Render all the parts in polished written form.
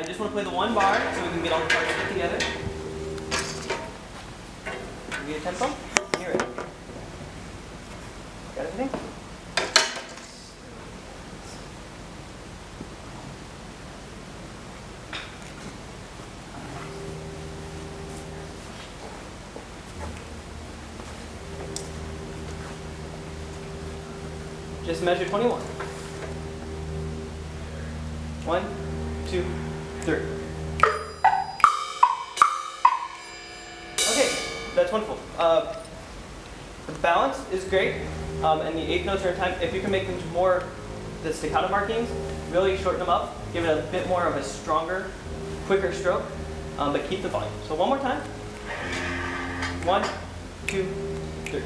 I just want to play the one bar so we can get all the parts put together. You get a tempo? Hear it. Got everything? Just measure 21. 1, 2, 3. Okay, that's wonderful. The balance is great, and the eighth notes are in time. If you can make them more, the staccato markings, really shorten them up, give it a bit more of a stronger, quicker stroke, but keep the volume. So one more time. 1, 2, 3.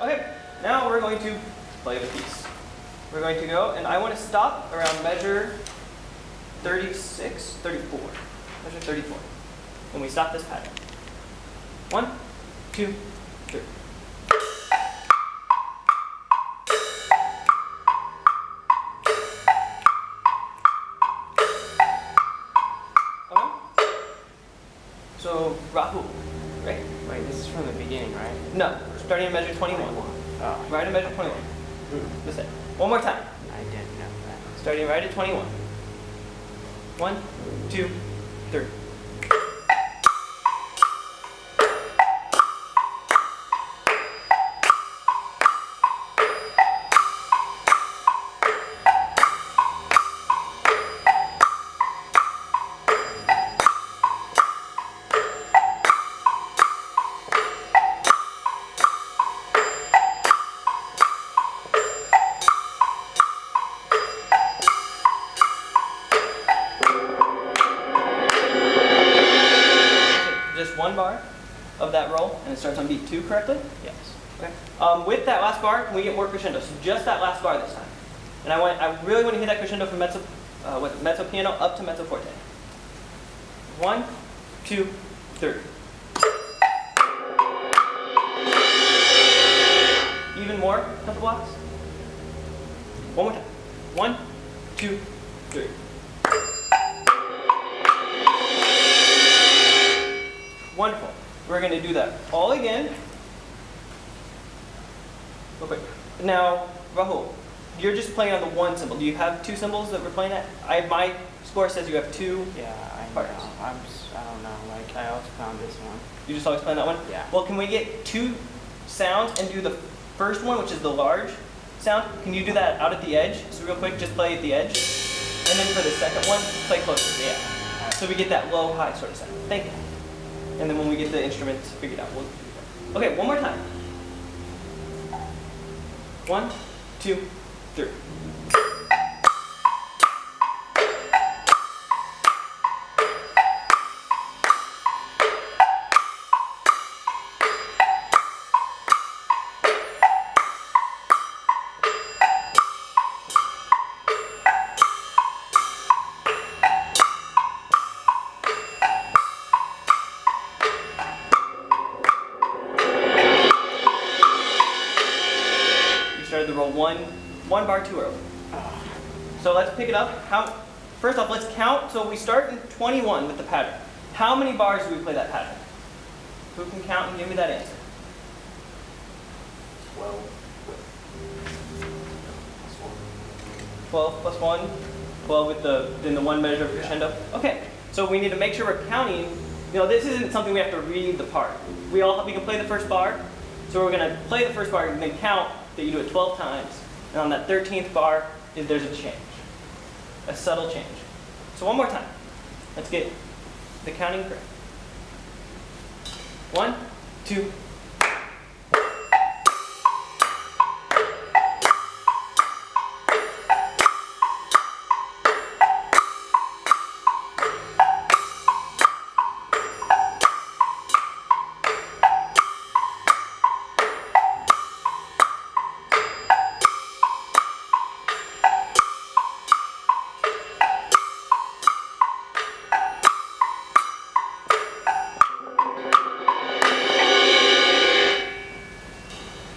Okay, now we're going to play the piece. We're going to go, and I want to stop around measure 36, 34. Measure 34. When we stop this pattern. 1, 2, 3. Okay. So, Rahul, right? Wait, this is from the beginning, right? No, starting at measure 21. Oh. Right at measure 21. That's it. One more time. I didn't know that. Starting right at 21. 1, 2, 3. Just one bar of that roll, and it starts on beat 2 correctly? Yes. Okay. With that last bar, can we get more crescendo? So just that last bar this time. And I really want to hit that crescendo from mezzo, mezzo piano up to mezzo forte. 1, 2, 3. Even more, couple blocks. One more time. 1, 2, 3. Wonderful. We're going to do that all again. Real quick. Now, Rahul, you're just playing on the one cymbal. Do you have two cymbals that we're playing at? My score says you have two. Yeah, I parts. know. I don't know. Like, I also found this one. You just always play that one? Yeah. Well, can we get two sounds and do the first one, which is the large sound? Can you do that out at the edge? So real quick, just play at the edge. And then for the second one, play closer. Yeah. Right. So we get that low, high sort of sound. Thank you. And then when we get the instruments figured out, we'll do that. Okay, one more time. 1, 2, 3. Started the roll one bar too early. So let's pick it up. First off, let's count. So we start in 21 with the pattern. How many bars do we play that pattern? Who can count and give me that answer? 12. 12 plus 1. 12 with then the one measure of crescendo. Okay. So we need to make sure we're counting. You know, this isn't something we have to read the part. We can play the first bar. So we're going to play the first bar and then count that you do it 12 times. And on that 13th bar, there's a change. A subtle change. So one more time. Let's get the counting correct. 1, 2,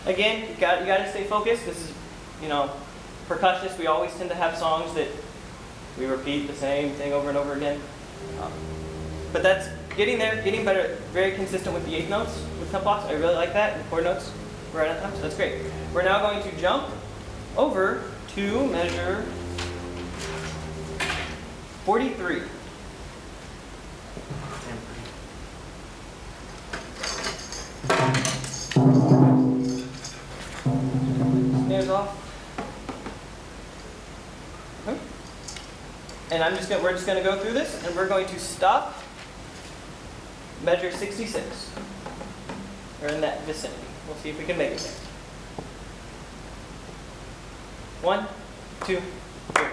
Again, you got to stay focused. This is, percussionists, we always tend to have songs that we repeat the same thing over and over again. But that's getting there, getting better, very consistent with the eighth notes with temp blocks. I really like that. And chord notes right on time, so that's great. We're now going to jump over to measure 43. Snares off. And we're just going to go through this, and we're going to stop, measure 66. Or in that vicinity. We'll see if we can make it there. 1, 2, 3.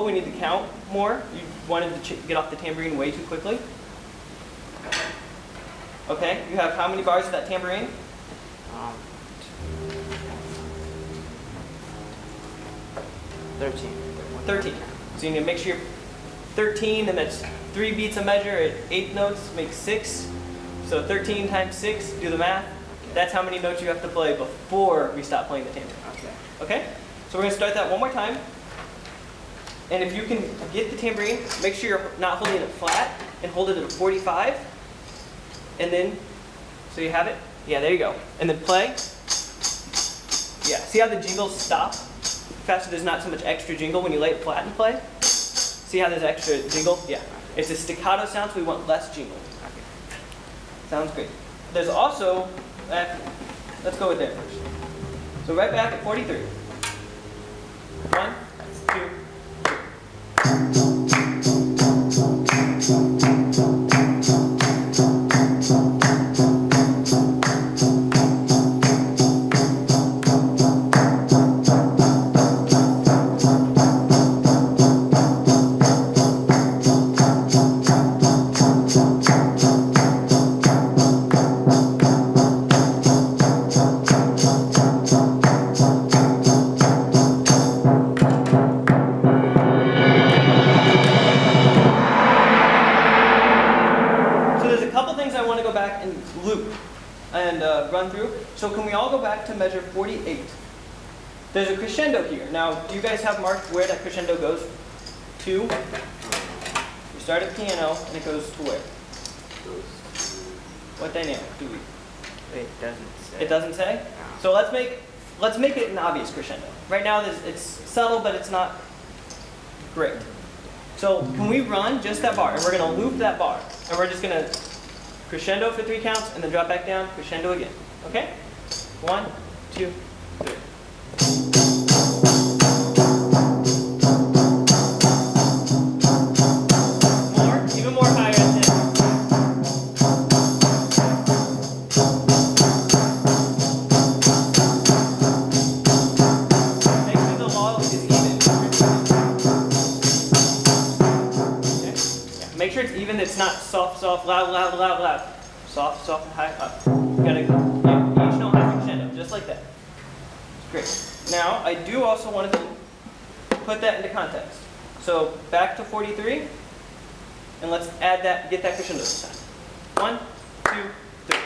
We need to count more. You wanted to get off the tambourine way too quickly. Okay, you have how many bars of that tambourine? 13. 13. So you need to make sure you're 13, and that's 3 beats a measure at 8 notes makes 6. So 13 times 6, do the math. That's how many notes you have to play before we stop playing the tambourine. Okay? So we're going to start that one more time. And if you can get the tambourine, make sure you're not holding it flat and hold it at a 45. And then, so you have it? Yeah, there you go. And then play. Yeah, see how the jingles stop? Faster, there's not so much extra jingle when you lay it flat and play. See how there's extra jingle? Yeah. It's a staccato sound, so we want less jingle. Sounds great. There's also, let's go with there first. So right back at 43. 1, 2, run through. So can we all go back to measure 48? There's a crescendo here. Now, do you guys have marked where that crescendo goes to? You start at piano, and it goes to where? What dynamic do we? It doesn't say. It doesn't say? No. So let's make it an obvious crescendo. Right now, it's subtle, but it's not great. So can we run just that bar? And we're going to loop that bar. And we're just going to crescendo for 3 counts, and then drop back down, crescendo again. Okay? 1, 2, 3. More, even more higher at 10. Make sure the law is even. Okay? Yeah. Make sure it's even, it's not soft, soft, loud, loud, loud, loud. Soft, soft, high, up. You gotta, each note has a crescendo, just like that. Great. Now, I do also want to put that into context. So, back to 43, and let's add that, get that crescendo this time. 1, 2, 3.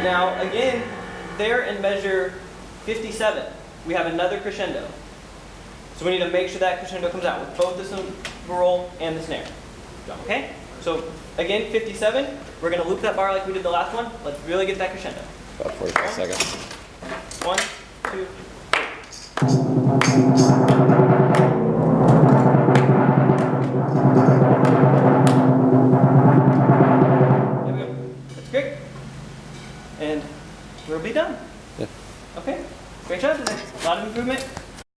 Now, again, there in measure 57, we have another crescendo. So we need to make sure that crescendo comes out with both the cymbal roll and the snare. Okay? So again, 57. We're gonna loop that bar like we did the last one. Let's really get that crescendo. About 45 seconds. 1, 2, 3. There we go. That's great. And we'll be done. Yeah. Okay. Great job today. A lot of improvement.